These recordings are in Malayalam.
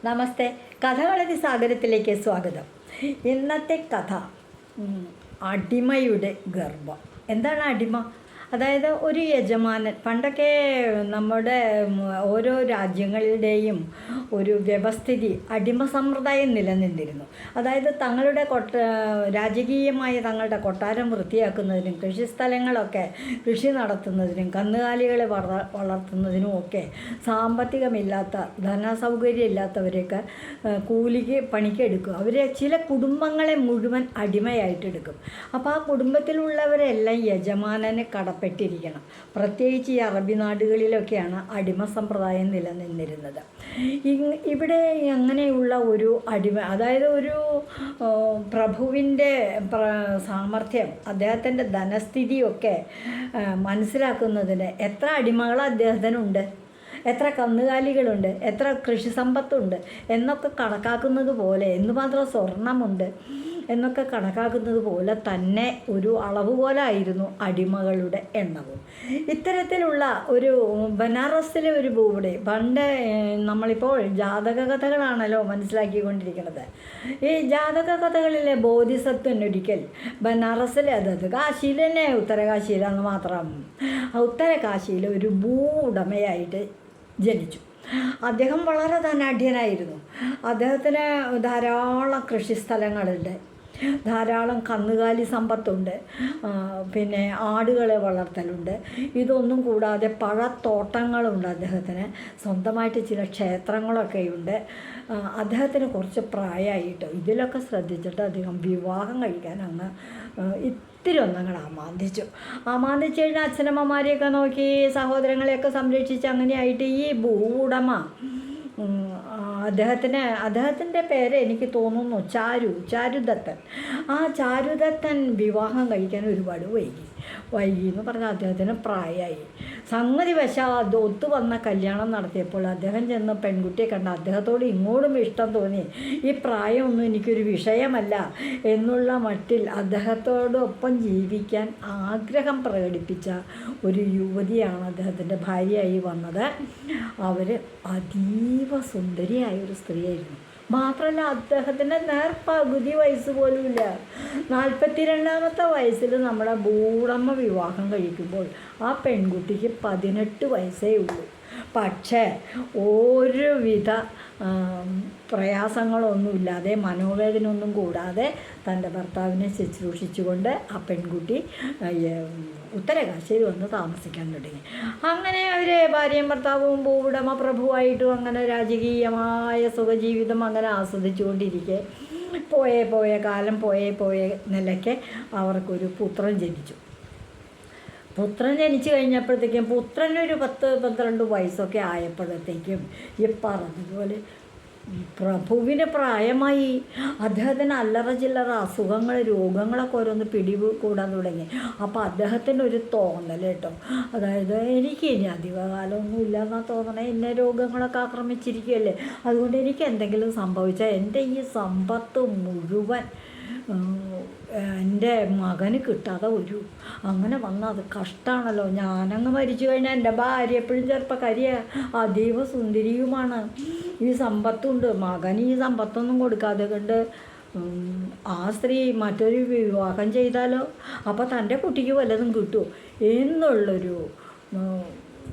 നമസ്തേ, കഥകളതി സാഗരത്തിലേക്ക് സ്വാഗതം. ഇന്നത്തെ കഥ അടിമയുടെ ഗർഭം. എന്താണ് അടിമ? അതായത് ഒരു യജമാനൻ. പണ്ടൊക്കെ നമ്മുടെ ഓരോ രാജ്യങ്ങളുടെയും ഒരു വ്യവസ്ഥിതി അടിമ സമ്പ്രദായം നിലനിന്നിരുന്നു. അതായത് തങ്ങളുടെ രാജകീയമായ തങ്ങളുടെ കൊട്ടാരം വൃത്തിയാക്കുന്നതിനും കൃഷിസ്ഥലങ്ങളൊക്കെ കൃഷി നടത്തുന്നതിനും കന്നുകാലികളെ വളർത്തുന്നതിനും ഒക്കെ സാമ്പത്തികമില്ലാത്ത ധനസൗകര്യം ഇല്ലാത്തവരെയൊക്കെ കൂലിക്ക് പണിക്കെടുക്കും. അവരെ ചില കുടുംബങ്ങളെ മുഴുവൻ അടിമയായിട്ടെടുക്കും. അപ്പോൾ ആ കുടുംബത്തിലുള്ളവരെല്ലാം യജമാനനെ പെട്ടിരിക്കണം. പ്രത്യേകിച്ച് ഈ അറബി നാടുകളിലൊക്കെയാണ് അടിമ സമ്പ്രദായം നിലനിന്നിരുന്നത്. ഇവിടെ അങ്ങനെയുള്ള ഒരു അടിമ, അതായത് ഒരു പ്രഭുവിൻ്റെ സാമർഥ്യം, അദ്ദേഹത്തിൻ്റെ ധനസ്ഥിതിയൊക്കെ മനസ്സിലാക്കുന്നതിന് എത്ര അടിമകൾ അദ്ദേഹത്തിനുണ്ട്, എത്ര കന്നുകാലികളുണ്ട്, എത്ര കൃഷി സമ്പത്തുണ്ട് എന്നൊക്കെ കണക്കാക്കുന്നത് പോലെ, എന്തുമാത്രം സ്വർണമുണ്ട് എന്നൊക്കെ കണക്കാക്കുന്നത് പോലെ തന്നെ ഒരു അളവ് പോലായിരുന്നു അടിമകളുടെ എണ്ണവും. ഇത്തരത്തിലുള്ള ഒരു ബനാറസിലെ ഒരു ഭൂപടി, പണ്ട് നമ്മളിപ്പോൾ ജാതക കഥകളാണല്ലോ മനസ്സിലാക്കിക്കൊണ്ടിരിക്കുന്നത്. ഈ ജാതക കഥകളിലെ ബോധിസത്വൻ ഒരിക്കൽ ബനാറസിലെ, അതായത് കാശിയിൽ തന്നെ, ഉത്തരകാശിയിലെന്ന് മാത്രം, ഉത്തരകാശിയിൽ ഒരു ഭൂ ഉടമയായിട്ട് ജനിച്ചു. അദ്ദേഹം വളരെ ധനാഢ്യനായിരുന്നു. അദ്ദേഹത്തിന് ധാരാളം കൃഷിസ്ഥലങ്ങളുണ്ട്, ധാരാളം കന്നുകാലി സമ്പത്തുണ്ട്, പിന്നെ ആടുകളെ വളർത്തലുണ്ട്. ഇതൊന്നും കൂടാതെ പഴത്തോട്ടങ്ങളുണ്ട്. അദ്ദേഹത്തിന് സ്വന്തമായിട്ട് ചില ക്ഷേത്രങ്ങളൊക്കെയുണ്ട്. അദ്ദേഹത്തിന് കുറച്ച് പ്രായമായിട്ട് ഇതിലൊക്കെ ശ്രദ്ധിച്ചിട്ട് അദ്ദേഹം വിവാഹം കഴിക്കാൻ അങ്ങ് ഇത്തിരി ഒന്നങ്ങൾ ആമാന്തിച്ചു കഴിഞ്ഞാൽ അച്ഛനമ്മമാരെയൊക്കെ നോക്കി സഹോദരങ്ങളെയൊക്കെ സംരക്ഷിച്ച് അങ്ങനെയായിട്ട് ഈ ഭൂവുടമ അദ്ദേഹത്തിൻ്റെ പേര് എനിക്ക് തോന്നുന്നു ചാരുദത്തൻ. ആ ചാരുദത്തൻ വിവാഹം കഴിക്കാൻ ഒരുപാട് വൈകി എന്ന് പറഞ്ഞാൽ അദ്ദേഹത്തിന് പ്രായമായി. സംഗതി വശാൽ ഒത്തു വന്ന കല്യാണം നടത്തിയപ്പോൾ അദ്ദേഹം ചെന്ന പെൺകുട്ടിയെ കണ്ട അദ്ദേഹത്തോട് ഇങ്ങോട്ടും ഇഷ്ടം തോന്നി. ഈ പ്രായമൊന്നും എനിക്കൊരു വിഷയമല്ല എന്നുള്ള മട്ടിൽ അദ്ദേഹത്തോടൊപ്പം ജീവിക്കാൻ ആഗ്രഹം പ്രകടിപ്പിച്ച ഒരു യുവതിയാണ് അദ്ദേഹത്തിൻ്റെ ഭാര്യയായി വന്നത്. അവർ അതീവ സുന്ദരിയായ ഒരു സ്ത്രീയായിരുന്നു. മാത്രമല്ല അദ്ദേഹത്തിൻ്റെ നേർപകുതി വയസ്സ് പോലുമില്ല. 42ാമത്തെ വയസ്സിൽ നമ്മുടെ ഭൂവുടമ വിവാഹം കഴിക്കുമ്പോൾ ആ പെൺകുട്ടിക്ക് 18 വയസ്സേ ഉള്ളൂ. പക്ഷേ ഒരുവിധ പ്രയാസങ്ങളൊന്നുമില്ലാതെ, മനോവേദന ഒന്നും കൂടാതെ തൻ്റെ ഭർത്താവിനെ ശുശ്രൂഷിച്ചുകൊണ്ട് ആ പെൺകുട്ടി ഉത്തരകാശിയിൽ വന്ന് താമസിക്കാൻ തുടങ്ങി. അങ്ങനെ അവർ ഭാര്യയും ഭർത്താവും ഭൂവുടമ പ്രഭുവായിട്ടും അങ്ങനെ രാജകീയമായ സുഖജീവിതം അങ്ങനെ ആസ്വദിച്ചുകൊണ്ടിരിക്കെ കാലം പോയ നിലയ്ക്ക് അവർക്കൊരു പുത്രൻ ജനിച്ചു. പുത്രൻ ജനിച്ചു കഴിഞ്ഞപ്പോഴത്തേക്കും, പുത്രനൊരു 10-12 വയസ്സൊക്കെ ആയപ്പോഴത്തേക്കും ഈ പറഞ്ഞതുപോലെ പ്രഭുവിന് പ്രായമായി. അദ്ദേഹത്തിന് അല്ലറ ചില്ലറ അസുഖങ്ങൾ, രോഗങ്ങളൊക്കെ ഓരോന്ന് പിടികൂടാൻ തുടങ്ങി. അപ്പോൾ അദ്ദേഹത്തിൻ്റെ ഒരു തോന്നൽ കേട്ടോ, അതായത് എനിക്ക് ഇനി അധികകാലമൊന്നും ഇല്ലയെന്നാണ് തോന്നണേ, എന്നെ രോഗങ്ങളൊക്കെ ആക്രമിച്ചിരിക്കുകയല്ലേ, അതുകൊണ്ട് എനിക്ക് എന്തെങ്കിലും സംഭവിച്ചാൽ എൻ്റെ ഈ സമ്പത്ത് മുഴുവൻ എൻ്റെ മകന് കിട്ടാതെ വരൂ. അങ്ങനെ വന്നാൽ അത് കഷ്ടമാണല്ലോ. ഞാനങ്ങ് മരിച്ചു കഴിഞ്ഞാൽ എൻ്റെ ഭാര്യ എപ്പോഴും ചെറുപ്പക്കാരിയാണ്, അതീവ സുന്ദരിയുമാണ്, ഈ സമ്പത്തുണ്ട്. മകന് ഈ സമ്പത്തൊന്നും കൊടുക്കാതെ കണ്ട് ആ സ്ത്രീ മറ്റൊരു വിവാഹം ചെയ്താലോ, അപ്പോൾ തൻ്റെ കുട്ടിക്ക് വല്ലതും കിട്ടുമോ എന്നുള്ളൊരു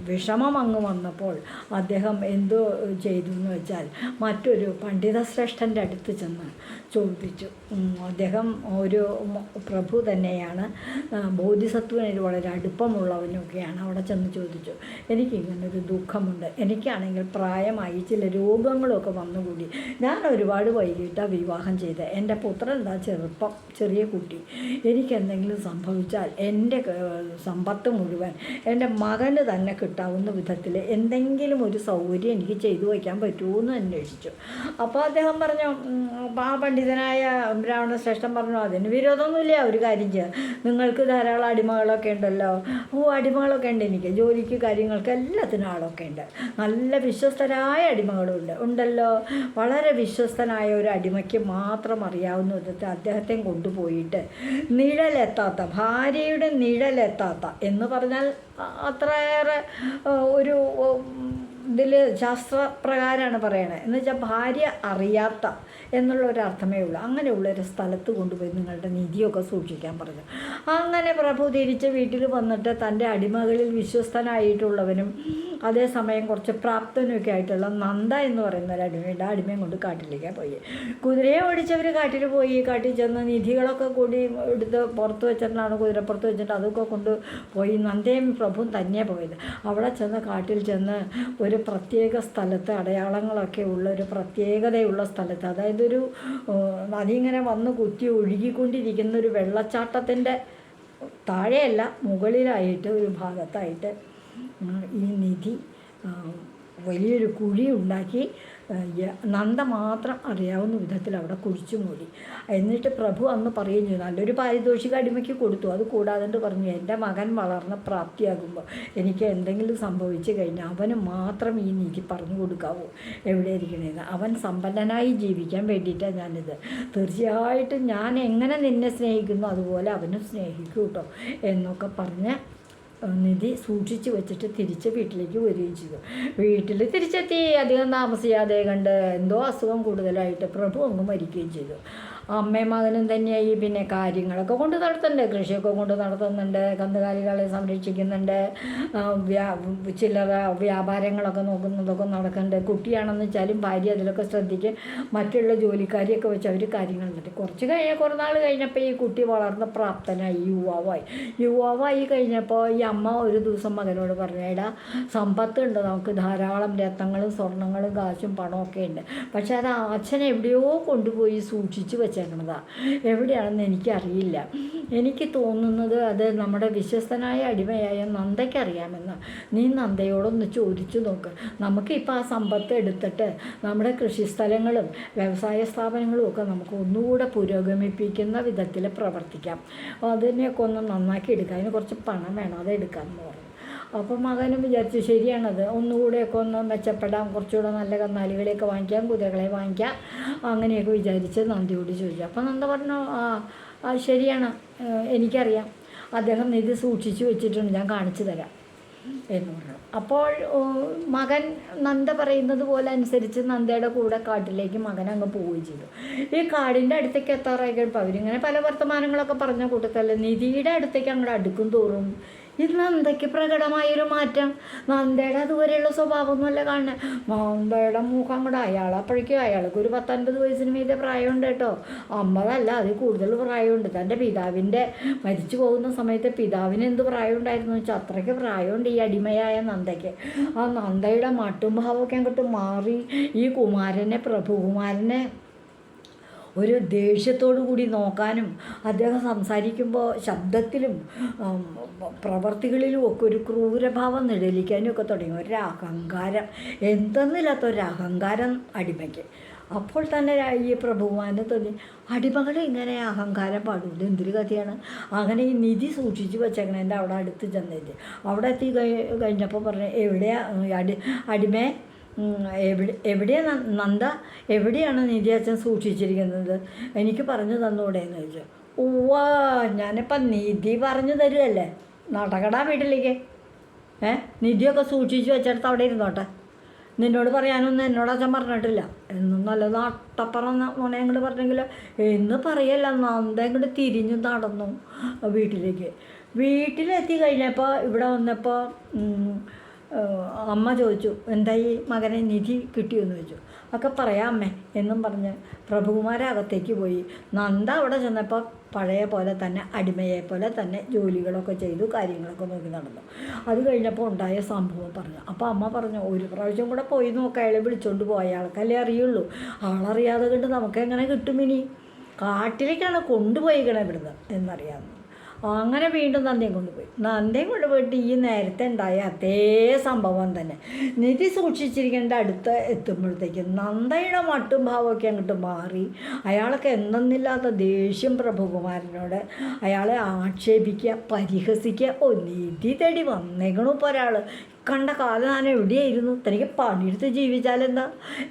വിഷമം അങ്ങ് വന്നപ്പോൾ അദ്ദേഹം എന്തോ ചെയ്തു എന്ന് വെച്ചാൽ, മറ്റൊരു പണ്ഡിതശ്രേഷ്ഠൻ്റെ അടുത്ത് ചെന്ന് ചോദിച്ചു. അദ്ദേഹം ഒരു പ്രഭു തന്നെയാണ്, ബോധിസത്വന് വളരെ അടുപ്പമുള്ളവനൊക്കെയാണ്. അവിടെ ചെന്ന് ചോദിച്ചു, എനിക്കിങ്ങനൊരു ദുഃഖമുണ്ട്, എനിക്കാണെങ്കിൽ പ്രായമായി ചില രോഗങ്ങളൊക്കെ വന്നുകൂടി, ഞാൻ ഒരുപാട് വൈകിട്ടാണ് വിവാഹം ചെയ്തത്, എൻ്റെ പുത്രൻ എന്താ ചെറിയ കുട്ടി, എനിക്കെന്തെങ്കിലും സംഭവിച്ചാൽ എൻ്റെ സമ്പത്ത് മുഴുവൻ എൻ്റെ മകന് തന്നെ കിട്ടാവുന്ന വിധത്തിൽ എന്തെങ്കിലും ഒരു സൗകര്യം എനിക്ക് ചെയ്തു വയ്ക്കാൻ പറ്റുമോ എന്ന് അന്വേഷിച്ചു. അപ്പോൾ അദ്ദേഹം പറഞ്ഞു, ആ പണ്ഡിതനായ ബ്രാഹ്മണ ശ്രേഷ്ഠൻ പറഞ്ഞു, അതിന് വിരോധമൊന്നുമില്ല, ഒരു കാര്യം ചെയ്യുക, നിങ്ങൾക്ക് ധാരാളം അടിമകളൊക്കെ ഉണ്ടല്ലോ. അടിമകളൊക്കെ ഉണ്ട്, എനിക്ക് ജോലിക്ക് കാര്യങ്ങൾക്ക് എല്ലാത്തിനും ആളൊക്കെ ഉണ്ട്, നല്ല വിശ്വസ്തരായ അടിമകളുണ്ട് ഉണ്ടല്ലോ. വളരെ വിശ്വസ്തനായ ഒരു അടിമയ്ക്ക് മാത്രം അറിയാവുന്ന വിധത്തിൽ അദ്ദേഹത്തെ കൊണ്ടുപോയിട്ട് ഭാര്യയുടെ നിഴലെത്താത്ത എന്ന് പറഞ്ഞാൽ അത്രയേറെ ഒരു ഇതിൽ ശാസ്ത്രപ്രകാരമാണ് പറയണത്. എന്ന് വെച്ചാൽ ഭാര്യ അറിയാത്ത എന്നുള്ളൊരർത്ഥമേ ഉള്ളൂ. അങ്ങനെയുള്ളൊരു സ്ഥലത്ത് കൊണ്ടുപോയി നിങ്ങളുടെ നിധിയൊക്കെ സൂക്ഷിക്കാൻ പറഞ്ഞു. അങ്ങനെ പ്രഭു തിരിച്ച് വീട്ടിൽ വന്നിട്ട് തൻ്റെ അടിമകളിൽ വിശ്വസ്തനായിട്ടുള്ളവനും അതേസമയം കുറച്ച് പ്രാപ്തനൊക്കെ ആയിട്ടുള്ള നന്ദ എന്ന് പറയുന്ന ഒരു അടിമയുണ്ട്. ആ അടിമയും കൊണ്ട് കാട്ടിലേക്ക് പോയി. കുതിരയെ ഓടിച്ചവർ കാട്ടിൽ പോയി. കാട്ടിൽ ചെന്ന് നിധികളൊക്കെ കൂടി എടുത്ത് പുറത്ത് വെച്ചിട്ടാണ്, കുതിരപ്പുറത്ത് വെച്ചിട്ട് അതൊക്കെ കൊണ്ട് പോയി. നന്ദയും പ്രഭുവും തന്നെ പോയത്. അവിടെ ചെന്ന് കാട്ടിൽ ചെന്ന് ഒരു പ്രത്യേക സ്ഥലത്ത്, അടയാളങ്ങളൊക്കെ ഉള്ള ഒരു പ്രത്യേകതയുള്ള സ്ഥലത്ത്, അതായത് ഒരു അതിങ്ങനെ വന്ന് കുത്തി ഒഴുകിക്കൊണ്ടിരിക്കുന്ന ഒരു വെള്ളച്ചാട്ടത്തിൻ്റെ താഴെയല്ല മുകളിലായിട്ട് ഒരു ഭാഗത്തായിട്ട് ഈ നിധി വലിയൊരു കുഴി ഉണ്ടാക്കി നന്ദ മാത്രം അറിയാവുന്ന വിധത്തിൽ അവിടെ കുഴിച്ചു മൂടി. എന്നിട്ട് പ്രഭു അന്ന് പറയുകയും ചെയ്തു, നല്ലൊരു പാരിതോഷിക അടിമയ്ക്ക് കൊടുത്തു. അത് കൂടാതെ പറഞ്ഞു, എൻ്റെ മകൻ വളർന്ന പ്രാപ്തിയാകുമ്പോൾ എനിക്ക് എന്തെങ്കിലും സംഭവിച്ചു കഴിഞ്ഞാൽ അവന് മാത്രം ഈ നിധി പറഞ്ഞു കൊടുക്കാവൂ എവിടെ ഇരിക്കണേന്ന്. അവൻ സമ്പന്നനായി ജീവിക്കാൻ വേണ്ടിയിട്ടാണ് ഞാനിത്. തീർച്ചയായിട്ടും ഞാൻ എങ്ങനെ നിന്നെ സ്നേഹിക്കുന്നു അതുപോലെ അവനും സ്നേഹിക്കൂ കേട്ടോ എന്നൊക്കെ പറഞ്ഞ് നിധി സൂക്ഷിച്ച് വെച്ചിട്ട് തിരിച്ച് വീട്ടിലേക്ക് വരികയും ചെയ്തു. വീട്ടിൽ തിരിച്ചെത്തി അധികം താമസിയാതെ കണ്ട് എന്തോ അസുഖം കൂടുതലായിട്ട് പ്രഭു അങ്ങ് മരിക്കുകയും ചെയ്തു. അമ്മയും മകനും തന്നെയായി. പിന്നെ കാര്യങ്ങളൊക്കെ കൊണ്ട് നടത്തുന്നുണ്ട്, കൃഷിയൊക്കെ കൊണ്ട് നടത്തുന്നുണ്ട്, കന്നുകാലികളെ സംരക്ഷിക്കുന്നുണ്ട്, ചില്ലറ വ്യാപാരങ്ങളൊക്കെ നോക്കുന്നതൊക്കെ നടക്കുന്നുണ്ട്. കുട്ടിയാണെന്ന് വെച്ചാലും ഭാര്യ അതിലൊക്കെ ശ്രദ്ധിക്കും. മറ്റുള്ള ജോലിക്കാരിയൊക്കെ വെച്ച് അവർ കാര്യങ്ങൾ നടത്തി. കുറേ നാൾ കഴിഞ്ഞപ്പോൾ ഈ കുട്ടി വളർന്ന് പ്രാപ്തനായി, യുവാവായി കഴിഞ്ഞപ്പോൾ ഈ അമ്മ ഒരു ദിവസം മകനോട് പറഞ്ഞു, എടാ സമ്പത്തുണ്ട്, നമുക്ക് ധാരാളം രത്നങ്ങളും സ്വർണ്ണങ്ങളും കാശും പണമൊക്കെ ഉണ്ട്, പക്ഷെ അത് അച്ഛൻ എവിടെയോ കൊണ്ടുപോയി സൂക്ഷിച്ച് വെച്ചേക്കണതാണ്. എവിടെയാണെന്ന് എനിക്കറിയില്ല. എനിക്ക് തോന്നുന്നത് അത് നമ്മുടെ വിശ്വസ്തനായ അടിമയായ നന്ദയ്ക്കറിയാമെന്ന്. നീ നന്ദയോടൊന്ന് ചോദിച്ചു നോക്ക്. നമുക്കിപ്പോൾ ആ സമ്പത്ത് എടുത്തിട്ട് നമ്മുടെ കൃഷിസ്ഥലങ്ങളും വ്യവസായ സ്ഥാപനങ്ങളും ഒക്കെ നമുക്ക് ഒന്നുകൂടെ പുരോഗമിപ്പിക്കുന്ന വിധത്തിൽ പ്രവർത്തിക്കാം. അതിനെയൊക്കെ ഒന്ന് നന്നാക്കി എടുക്കാം. അതിന് കുറച്ച് പണം വേണം, അത് എടുക്കാമെന്ന് പറഞ്ഞു. അപ്പോൾ മകനും വിചാരിച്ചു ശരിയാണത്, ഒന്നുകൂടെയൊക്കെ ഒന്ന് മെച്ചപ്പെടാം, കുറച്ചുകൂടെ നല്ല കന്നാലികളെയൊക്കെ വാങ്ങിക്കാം, കുതിരകളെ വാങ്ങിക്കാം, അങ്ങനെയൊക്കെ വിചാരിച്ച് നന്ദിയോട് ചോദിച്ചു. അപ്പോൾ നന്ദ പറഞ്ഞു, ശരിയാണ്, എനിക്കറിയാം, അദ്ദേഹം ഇത് സൂക്ഷിച്ചു വെച്ചിട്ടുണ്ട്, ഞാൻ കാണിച്ചു തരാം എന്ന് പറഞ്ഞു. അപ്പോൾ മകൻ നന്ദ പറയുന്നത് പോലെ അനുസരിച്ച് നന്ദയുടെ കൂടെ കാട്ടിലേക്ക് മകൻ അങ്ങ് പോവുകയും ചെയ്തു. ഈ കാടിൻ്റെ അടുത്തേക്ക് എത്താറായി കഴിയുമ്പോൾ അവരിങ്ങനെ പല വർത്തമാനങ്ങളൊക്കെ പറഞ്ഞ കൂട്ടത്തല്ല നിധിയുടെ അടുത്തേക്ക് അങ്ങോട്ട് അടുക്കും തോറും ഇത് നന്ദയ്ക്ക് പ്രകടമായൊരു മാറ്റം. നന്ദയുടെ അതുവരെയുള്ള സ്വഭാവമൊന്നുമല്ല കാണുന്നത്. നന്ദയുടെ മുഖം അങ്ങോട്ട് അപ്പോഴേക്കും അയാൾക്ക് ഒരു 10-50 വയസ്സിന് മീതെ പ്രായമുണ്ട് കേട്ടോ. 50 അല്ല, അതിൽ കൂടുതൽ പ്രായമുണ്ട്. തൻ്റെ പിതാവിൻ്റെ മരിച്ചു പോകുന്ന സമയത്ത് പിതാവിന് എന്ത് പ്രായം ഉണ്ടായിരുന്നു വെച്ചാൽ അത്രയ്ക്ക് പ്രായമുണ്ട് ഈ അടിമയായ നന്ദയ്ക്ക്. ആ നന്ദയുടെ മട്ടും ഭാവമൊക്കെ അങ്ങോട്ട് മാറി. ഈ പ്രഭുകുമാരനെ ഒരു ദേഷ്യത്തോടു കൂടി നോക്കാനും അദ്ദേഹം സംസാരിക്കുമ്പോൾ ശബ്ദത്തിലും പ്രവർത്തികളിലും ഒക്കെ ഒരു ക്രൂരഭാവം നിഴലിക്കാനും ഒക്കെ തുടങ്ങി. ഒരഹങ്കാരം, എന്തെന്നില്ലാത്ത ഒരഹങ്കാരം അടിമയ്ക്ക്. അപ്പോൾ തന്നെ ഈ പ്രഭുകുമാരന് തോന്നി, അടിമകൾ ഇങ്ങനെ അഹങ്കാരം പാടുള്ളൂ, എന്തൊരു കഥയാണ്. അങ്ങനെ ഈ നിധി സൂക്ഷിച്ച് വെച്ചേക്കണേൻ്റെ അവിടെ അടുത്ത് ചെന്നിട്ട് അവിടെ എത്തി കഴിഞ്ഞപ്പോൾ പറഞ്ഞു, എവിടെയാ അടിമേ, എവിടെയാണ് നന്ദ, എവിടെയാണ് നിധി അച്ഛൻ സൂക്ഷിച്ചിരിക്കുന്നത്, എനിക്ക് പറഞ്ഞു തന്നൂടെ എന്ന് ചോദിച്ചു. ഞാനിപ്പം നിധി പറഞ്ഞു തരുമല്ലേ, നടക്കടാ വീട്ടിലേക്ക്. നിധിയൊക്കെ സൂക്ഷിച്ച് വെച്ചെടുത്ത് അവിടെ ഇരുന്നോട്ടെ, നിന്നോട് പറയാനൊന്നും എന്നോട് അച്ഛൻ പറഞ്ഞിട്ടില്ല എന്നും നല്ല നാട്ടപ്പുറം നുണയങ്ങോട്ട് പറഞ്ഞെങ്കിൽ എന്ന് പറയല്ല. നന്ദ ഇങ്ങോട്ട് തിരിഞ്ഞു നടന്നു വീട്ടിലെത്തി കഴിഞ്ഞപ്പോൾ ഇവിടെ വന്നപ്പോൾ അമ്മ ചോദിച്ചു, എന്തായി മകനെ, നിധി കിട്ടിയെന്ന് ചോദിച്ചു. ഒക്കെ പറയാം അമ്മേ എന്നും പറഞ്ഞ് പ്രഭുകുമാരൻ അകത്തേക്ക് പോയി. നന്ദ അവിടെ ചെന്നപ്പോൾ പഴയ പോലെ തന്നെ അടിമയെ പോലെ തന്നെ ജോലികളൊക്കെ ചെയ്തു, കാര്യങ്ങളൊക്കെ നോക്കി നടന്നു. അത് കഴിഞ്ഞപ്പോൾ ഉണ്ടായ സംഭവം പറഞ്ഞു. അപ്പോൾ അമ്മ പറഞ്ഞു, ഒരു പ്രാവശ്യം കൂടെ പോയി നോക്കാം, അയാളെ വിളിച്ചുകൊണ്ട് പോയ ആൾക്കല്ലേ അറിയുള്ളൂ, ആളറിയാതെ കണ്ട് നമുക്കെങ്ങനെ കിട്ടും, ഇനി കാട്ടിലേക്കാണ് കൊണ്ടുപോയിക്കണേ ഇവിടുന്ന് എന്നറിയാമെന്ന്. അങ്ങനെ വീണ്ടും നന്ദയും കൊണ്ടുപോയിട്ട് ഈ നേരത്തെ ഉണ്ടായ അതേ സംഭവം തന്നെ നിധി സൂക്ഷിച്ചിരിക്കേണ്ട അടുത്ത് എത്തുമ്പോഴത്തേക്ക് നന്ദയുടെ മട്ടും ഭാവമൊക്കെ അങ്ങോട്ട് മാറി. അയാൾക്ക് എന്തെന്നില്ലാത്ത ദേഷ്യം പ്രഭുകുമാരനോട്, അയാളെ ആക്ഷേപിക്കുക, പരിഹസിക്കുക. നിധി തേടി വന്നേക്കണു ഇപ്പോൾ ഒരാൾ, കണ്ട കാലം ഞാൻ എവിടെയായിരുന്നു, തനിക്ക് പണിയെടുത്ത് ജീവിച്ചാലെന്താ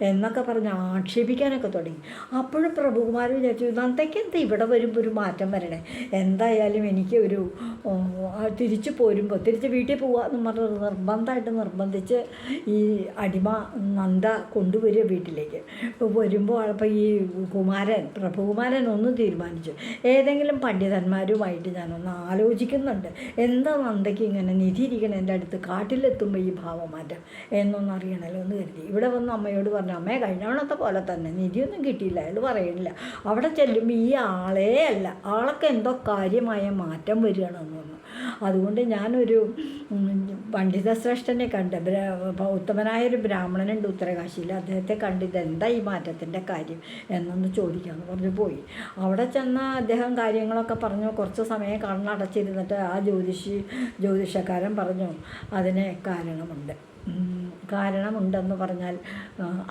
എന്നൊക്കെ പറഞ്ഞ് ആക്ഷേപിക്കാനൊക്കെ തുടങ്ങി. അപ്പോഴും പ്രഭുകുമാരൻ വിചാരിച്ചു, നന്ദയ്ക്ക് എന്താ ഇവിടെ വരുമ്പോൾ ഒരു മാറ്റം വരണേ, എന്തായാലും എനിക്ക് ഒരു തിരിച്ച് പോരുമ്പോൾ തിരിച്ച് വീട്ടിൽ പോകാമെന്ന് പറഞ്ഞ് നിർബന്ധമായിട്ട് നിർബന്ധിച്ച് ഈ അടിമ നന്ദ കൊണ്ടുവരിക വീട്ടിലേക്ക്. വരുമ്പോൾ അപ്പോൾ ഈ പ്രഭുകുമാരൻ ഒന്ന് തീരുമാനിച്ചു, ഏതെങ്കിലും പണ്ഡിതന്മാരുമായിട്ട് ഞാനൊന്ന് ആലോചിക്കുന്നുണ്ട്, എന്താ നന്ദയ്ക്ക് ഇങ്ങനെ നിധി ഇരിക്കണം എൻ്റെ അടുത്ത്, കാട്ടിലെത്തുമ്പോൾ ഈ ഭാവമാറ്റം എന്നൊന്നറിയണമല്ലോ എന്ന് കരുതി. ഇവിടെ വന്ന് അമ്മയോട് പറഞ്ഞു, അമ്മയെ കഴിഞ്ഞവണത്തെ പോലെ തന്നെ നിധിയൊന്നും കിട്ടിയില്ല, അയാൾ പറയണില്ല. അവിടെ ചെല്ലുമ്പോൾ ഈ ആളേ അല്ല, ആളൊക്കെ എന്തോ കാര്യമായ മാറ്റം വരികയാണെന്ന് പറഞ്ഞു. അതുകൊണ്ട് ഞാനൊരു പണ്ഡിതശ്രേഷ്ഠനെ കണ്ട്, ഉത്തമനായൊരു ബ്രാഹ്മണനുണ്ട് ഉത്തരകാശിയിൽ, അദ്ദേഹത്തെ കണ്ടിട്ട് എന്താ ഈ മാറ്റത്തിൻ്റെ കാര്യം എന്നൊന്ന് ചോദിക്കാമെന്ന് പറഞ്ഞു പോയി. അവിടെ ചെന്ന അദ്ദേഹം കാര്യങ്ങളൊക്കെ പറഞ്ഞു. കുറച്ച് സമയം കണ്ണടച്ചിരുന്നിട്ട് ആ ജ്യോതിഷക്കാരൻ പറഞ്ഞു, അതിന് കാരണമുണ്ടെന്ന് പറഞ്ഞാൽ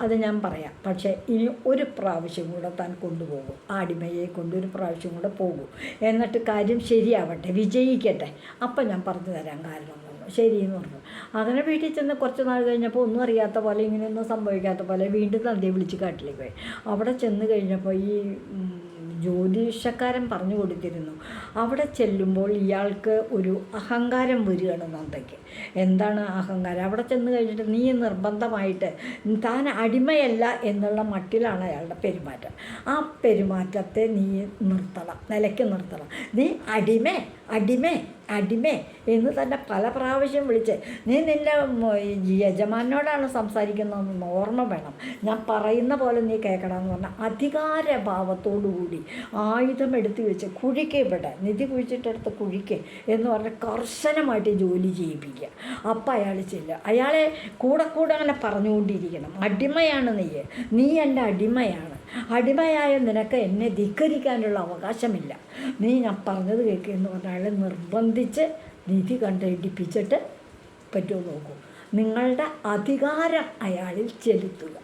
അത് ഞാൻ പറയാം, പക്ഷേ ഇനി ഒരു പ്രാവശ്യം കൂടെ താൻ കൊണ്ടുപോകും, ആ അടിമയെ കൊണ്ട് ഒരു പ്രാവശ്യം കൂടെ പോകും, എന്നിട്ട് കാര്യം ശരിയാവട്ടെ, വിജയിക്കട്ടെ, അപ്പം ഞാൻ പറഞ്ഞു തരാം കാരണം. ശരിയെന്ന് പറഞ്ഞു. അങ്ങനെ വീട്ടിൽ ചെന്ന് കുറച്ച് നാൾ കഴിഞ്ഞപ്പോൾ ഒന്നും അറിയാത്ത പോലെ, ഇങ്ങനെയൊന്നും സംഭവിക്കാത്ത പോലെ വീണ്ടും നന്ദിയെ വിളിച്ച് കാട്ടിലേക്ക് പോയി. അവിടെ ചെന്ന് കഴിഞ്ഞപ്പോൾ ഈ ജ്യോതിഷക്കാരൻ പറഞ്ഞു കൊടുത്തിരുന്നു, അവിടെ ചെല്ലുമ്പോൾ ഇയാൾക്ക് ഒരു അഹങ്കാരം വരികയാണ് നന്ദയ്ക്ക്. എന്താണ് അഹങ്കാരം? അവിടെ ചെന്ന് കഴിഞ്ഞിട്ട് നീ നിർബന്ധമായിട്ട് താൻ അടിമയല്ല എന്നുള്ള മട്ടിലാണ് അയാളുടെ പെരുമാറ്റം. ആ പെരുമാറ്റത്തെ നീ നിർത്തണം, നിലയ്ക്ക് നിർത്തണം. നീ അടിമേ എന്ന് തന്നെ പല പ്രാവശ്യം വിളിച്ച്, നീ നിൻ്റെ യജമാനോടാണ് സംസാരിക്കുന്നതെന്ന് ഓർമ്മ വേണം, ഞാൻ പറയുന്ന പോലെ നീ കേൾക്കണമെന്ന് പറഞ്ഞാൽ അധികാരഭാവത്തോടു കൂടി ആയുധം എടുത്ത് വെച്ച് കുഴിക്ക്, ഇവിടെ നിധി കുഴിച്ചിട്ടെടുത്ത് കുഴിക്ക് എന്ന് പറഞ്ഞ് കർശനമായിട്ട് ജോലി ചെയ്യിപ്പിക്കുക. അപ്പം അയാൾ ചെല്ലുക. അയാളെ കൂടെ അങ്ങനെ പറഞ്ഞുകൊണ്ടിരിക്കണം, അടിമയാണ് നീ എൻ്റെ അടിമയാണ്, അടിമയായ നിനക്ക് എന്നെ ധിക്കരിക്കാനുള്ള അവകാശമില്ല, നീ ഞാൻ പറഞ്ഞത് കേൾക്കുക എന്ന് പറഞ്ഞാൽ അയാളെ നിർബന്ധിച്ച് നിധി കണ്ടെടുപ്പിച്ചിട്ട് പറ്റുമോ നോക്കൂ, നിങ്ങളുടെ അധികാരം അയാളിൽ ചെലുത്തുക,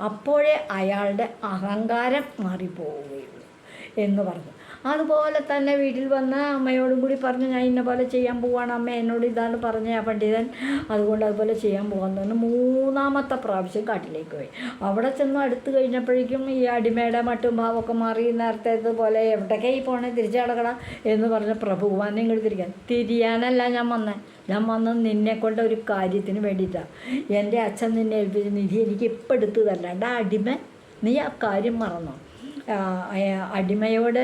അപ്പോഴേ അയാളുടെ അഹങ്കാരം മാറിപ്പോവുകയുള്ളൂ എന്ന് പറഞ്ഞു. അതുപോലെ തന്നെ വീട്ടിൽ വന്ന അമ്മയോടും കൂടി പറഞ്ഞു, ഞാൻ ഇന്ന പോലെ ചെയ്യാൻ പോവാണ് അമ്മ, എന്നോട് ഇതാണ് പറഞ്ഞ ആ പണ്ഡിതൻ, അതുകൊണ്ട് അതുപോലെ ചെയ്യാൻ പോകാമെന്ന് പറഞ്ഞു. 3-ാമത്തെ പ്രാവശ്യം കാട്ടിലേക്ക് പോയി. അവിടെ ചെന്ന് അടുത്ത് കഴിഞ്ഞപ്പോഴേക്കും ഈ അടിമയുടെ മട്ടും ഭാവമൊക്കെ മാറി, നേരത്തേതുപോലെ എവിടേക്കായി പോകണേ, തിരിച്ചു കിടക്കണം എന്ന് പറഞ്ഞ് പ്രഭുവാനെ ഇങ്ങോട്ട് തിരിയാനല്ല ഞാൻ വന്നത് നിന്നെ കൊണ്ട് ഒരു കാര്യത്തിന് വേണ്ടിയിട്ടാണ്. എൻ്റെ അച്ഛൻ നിന്നെ ഏൽപ്പിച്ച നിധി എനിക്ക് ഇപ്പം എടുത്ത് തരണ്ട, അടിമ നീ ആ കാര്യം മറന്നോ? അടിമയോട്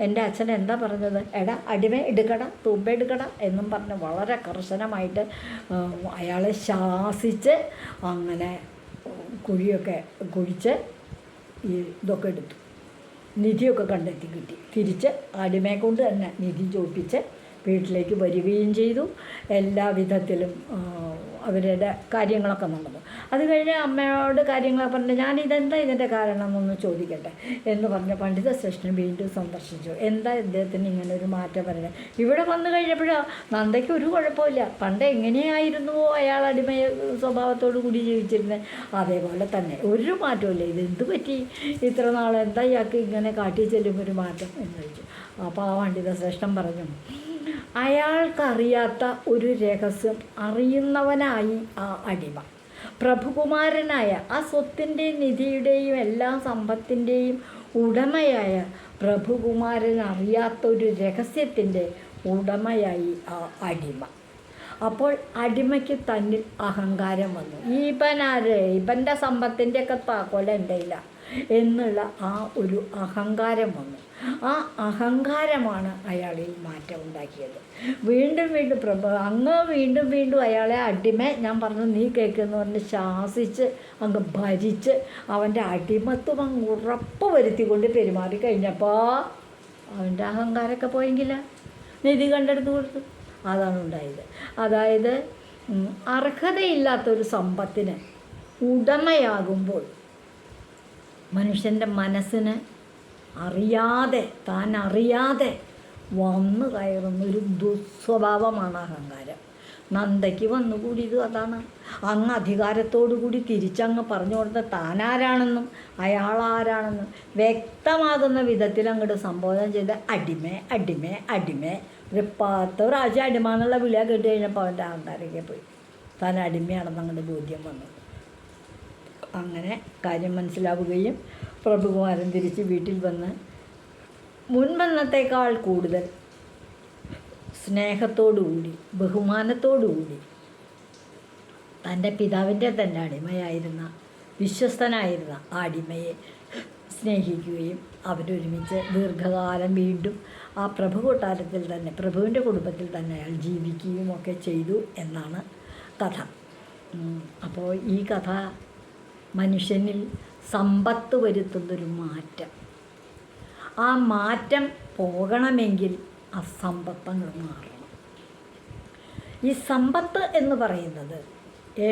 എൻ്റെ അച്ഛൻ എന്താ പറഞ്ഞത്, എടാ അടിമ എടുക്കട, തുമ്പ എടുക്കട എന്നും പറഞ്ഞ് വളരെ കർശനമായിട്ട് അയാളെ ശാസിച്ച് അങ്ങനെ കുഴിയൊക്കെ കുഴിച്ച് ഇതൊക്കെ എടുത്തു, നിധിയൊക്കെ കണ്ടെത്തി കിട്ടി. തിരിച്ച് അടിമയെ കൊണ്ട് തന്നെ നിധി ചോദിപ്പിച്ച് വീട്ടിലേക്ക് വരികയും ചെയ്തു. എല്ലാ വിധത്തിലും അവരുടെ കാര്യങ്ങളൊക്കെ നടന്നു. അത് കഴിഞ്ഞ് അമ്മയോട് കാര്യങ്ങളൊക്കെ പറഞ്ഞു, ഞാനിതെന്താ ഇതിൻ്റെ കാരണം എന്നൊന്ന് ചോദിക്കട്ടെ എന്ന് പറഞ്ഞ പണ്ഡിത ശ്രേഷ്ഠനെ വീണ്ടും സന്ദർശിച്ചു. എന്താ ഇദ്ദേഹത്തിന് ഇങ്ങനെ ഒരു മാറ്റം വരുന്നത്? ഇവിടെ വന്നു കഴിഞ്ഞപ്പോഴോ നന്ദയ്ക്ക് ഒരു കുഴപ്പമില്ല, പണ്ട് എങ്ങനെയായിരുന്നുവോ അയാൾ അടിമ സ്വഭാവത്തോടു കൂടി ജീവിച്ചിരുന്നത് അതേപോലെ തന്നെ, ഒരു മാറ്റമില്ല. ഇതെന്ത് പറ്റി ഇത്ര നാൾ, എന്താ ഇയാൾക്ക് ഇങ്ങനെ കാട്ടി ചെല്ലുമ്പോൾ ഒരു മാറ്റം എന്ന് ചോദിച്ചു. അപ്പോൾ ആ പണ്ഡിത ശ്രേഷ്ഠൻ പറഞ്ഞു, അയാൾക്കറിയാത്ത ഒരു രഹസ്യം അറിയുന്നവനായി ആ അടിമ, പ്രഭുകുമാരനായ ആ സ്വത്തിൻ്റെയും നിധിയുടെയും എല്ലാ സമ്പത്തിൻ്റെയും ഉടമയായ പ്രഭുകുമാരൻ അറിയാത്ത ഒരു രഹസ്യത്തിൻ്റെ ഉടമയായി ആ അടിമ. അപ്പോൾ അടിമയ്ക്ക് തന്നിൽ അഹങ്കാരം വന്നു. ഇവൻ്റെ സമ്പത്തിൻ്റെയൊക്കെ താക്കോല എൻ്റെ ഇല്ല എന്നുള്ള ആ ഒരു അഹങ്കാരം വന്നു. ആ അഹങ്കാരമാണ് അയാളിൽ മാറ്റം ഉണ്ടാക്കിയത്. വീണ്ടും വീണ്ടും അയാളെ അടിമ, ഞാൻ പറഞ്ഞു നീ കേൾക്കുമെന്ന് പറഞ്ഞ് ശാസിച്ച് അങ്ങ് ഭരിച്ച് അവൻ്റെ അടിമത്വം അങ്ങ് ഉറപ്പ് വരുത്തിക്കൊണ്ട് പെരുമാറി കഴിഞ്ഞപ്പോൾ അവൻ്റെ അഹങ്കാരമൊക്കെ പോയെങ്കില നിധി കണ്ടെടുത്ത് കൊടുത്തു. അതാണ് ഉണ്ടായത്. അതായത് അർഹതയില്ലാത്തൊരു സമ്പത്തിന് ഉടമയാകുമ്പോൾ മനുഷ്യൻ്റെ മനസ്സിന് താൻ അറിയാതെ വന്നു കയറുന്നൊരു ദുസ്വഭാവമാണ് അഹങ്കാരം. നന്ദയ്ക്ക് വന്നുകൂടിയത് അതാണ്. അങ്ങ് അധികാരത്തോടു കൂടി തിരിച്ചങ്ങ് പറഞ്ഞു കൊടുത്ത താനാരാണെന്നും അയാളാരാണെന്നും വ്യക്തമാകുന്ന വിധത്തിൽ അങ്ങോട്ട് സംബോധന ചെയ്ത് അടിമേ ഒരു 10 പ്രാവശ്യം അടിമ എന്നുള്ള വിളിയാ കേട്ട് കഴിഞ്ഞപ്പോൾ അവൻ്റെ അഹങ്കാരമൊക്കെ പോയി. താൻ അടിമയാണെന്നങ്ങോട്ട് ബോധ്യം വന്നു. അങ്ങനെ കാര്യം മനസ്സിലാവുകയും പ്രഭുകുമാരൻ തിരിച്ച് വീട്ടിൽ വന്ന് മുൻപന്നത്തേക്കാൾ കൂടുതൽ സ്നേഹത്തോടുകൂടി ബഹുമാനത്തോടുകൂടി തൻ്റെ പിതാവിൻ്റെ തന്നെ അടിമയായിരുന്ന വിശ്വസ്തനായിരുന്ന ആ അടിമയെ സ്നേഹിക്കുകയും അവരൊരുമിച്ച് ദീർഘകാലം വീണ്ടും ആ പ്രഭു കൊട്ടാരത്തിൽ തന്നെ പ്രഭുവിൻ്റെ കുടുംബത്തിൽ തന്നെ അയാൾ ജീവിക്കുകയും ഒക്കെ ചെയ്തു എന്നാണ് കഥ. അപ്പോൾ ഈ കഥ മനുഷ്യനിൽ സമ്പത്ത് വരുത്തുന്നൊരു മാറ്റം, ആ മാറ്റം പോകണമെങ്കിൽ ആ സമ്പത്തങ്ങൾ മാറണം. ഈ സമ്പത്ത് എന്ന് പറയുന്നത്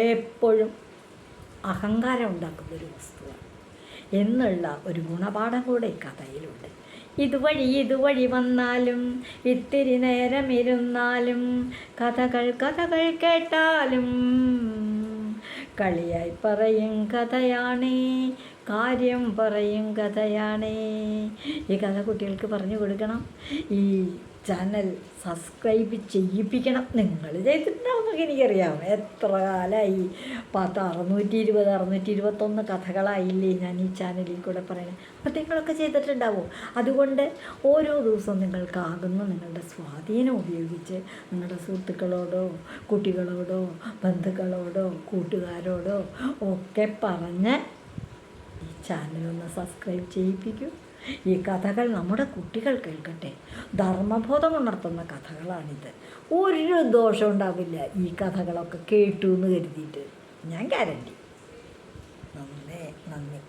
എപ്പോഴും അഹങ്കാരം ഉണ്ടാക്കുന്നൊരു വസ്തുവാണ് എന്നുള്ള ഒരു ഗുണപാഠം കൂടെ ഈ കഥയിലുണ്ട്. ഇതുവഴി വന്നാലും ഇത്തിരി നേരം ഇരുന്നാലും കഥകൾ കേട്ടാലും കളിയായി പറയും കഥയാണേ, കാര്യം പറയും കഥയാണേ. ഈ കഥ കുട്ടികൾക്ക് പറഞ്ഞു കൊടുക്കണം. ഈ ചാനൽ സബ്സ്ക്രൈബ് ചെയ്യിപ്പിക്കണം. നിങ്ങൾ ചെയ്തിട്ടുണ്ടാവുമെന്നൊക്കെ എനിക്കറിയാം. എത്ര കാലമായി 621 കഥകളായില്ലേ ഞാൻ ഈ ചാനലിൽ കൂടെ പറയണേ. അപ്പോൾ നിങ്ങളൊക്കെ ചെയ്തിട്ടുണ്ടാവും. അതുകൊണ്ട് ഓരോ ദിവസവും നിങ്ങൾക്കാകുന്ന നിങ്ങളുടെ സ്വാധീനം ഉപയോഗിച്ച് നിങ്ങളുടെ സുഹൃത്തുക്കളോടോ കുട്ടികളോടോ ബന്ധുക്കളോടോ കൂട്ടുകാരോടോ ഒക്കെ പറഞ്ഞ് ഈ ചാനലൊന്ന് സബ്സ്ക്രൈബ് ചെയ്യിപ്പിക്കൂ. ഈ കഥകൾ നമ്മുടെ കുട്ടികൾ കേൾക്കട്ടെ. ധർമ്മബോധം ഉണർത്തുന്ന കഥകളാണിത്. ഒരു ദോഷം ഉണ്ടാവില്ല ഈ കഥകളൊക്കെ കേട്ടു എന്ന് കരുതിയിട്ട്. ഞാൻ ഗ്യാരണ്ടി. നന്ദി.